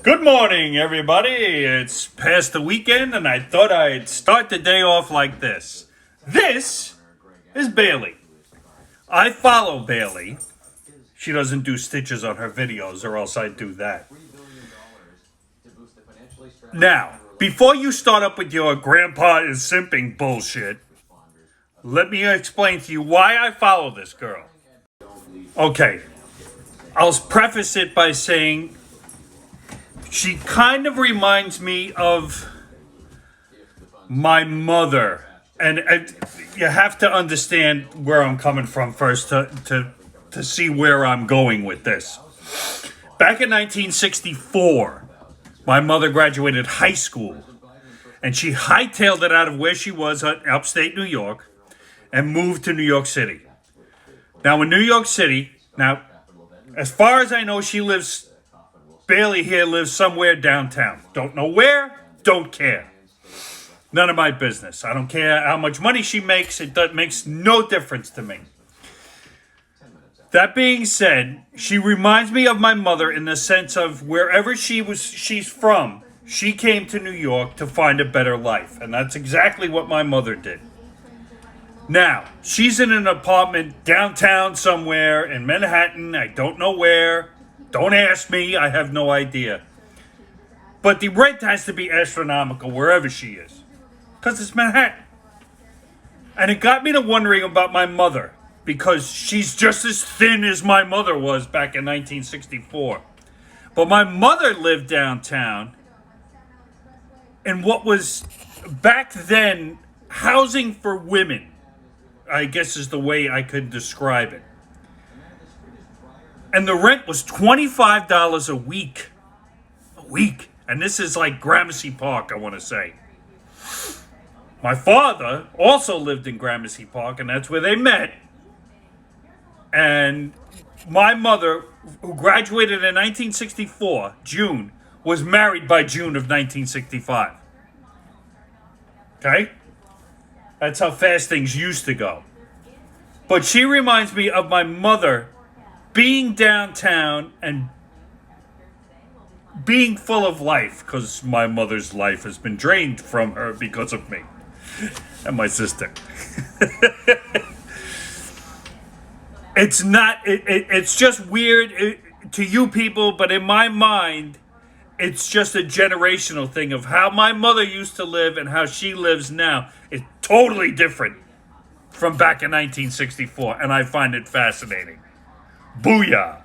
Good morning, everybody. It's past the weekend, and I thought I'd start the day off like this. This is Bailey. I follow Bailey. She doesn't do stitches on her videos, or else I'd do that. Now, before you start up with your grandpa is simping bullshit, let me explain to you why I follow this girl. Okay, I'll preface it by saying she kind of reminds me of my mother. And you have to understand where I'm coming from first to see where I'm going with this. Back in 1964, my mother graduated high school. And she hightailed it out of where she was in upstate New York and moved to New York City. Now, in New York City, as far as I know, Bailey here lives somewhere downtown. Don't know where, don't care. None of my business. I don't care how much money she makes. It makes no difference to me. That being said, she reminds me of my mother in the sense of wherever she's from, she came to New York to find a better life. And that's exactly what my mother did. Now, she's in an apartment downtown somewhere in Manhattan. I don't know where. Don't ask me. I have no idea. But the rent has to be astronomical wherever she is. Because it's Manhattan. And it got me to wondering about my mother. Because she's just as thin as my mother was back in 1964. But my mother lived downtown in what was, back then, housing for women. I guess is the way I could describe it. And the rent was $25 a week. A week. And this is like Gramercy Park, I want to say. My father also lived in Gramercy Park, and that's where they met. And my mother, who graduated in 1964, June, was married by June of 1965. Okay? That's how fast things used to go. But she reminds me of my mother being downtown and being full of life, because my mother's life has been drained from her because of me and my sister. It's just weird to you people, but in my mind, it's just a generational thing of how my mother used to live and how she lives now. It's totally different from back in 1964, and I find it fascinating. Booyah!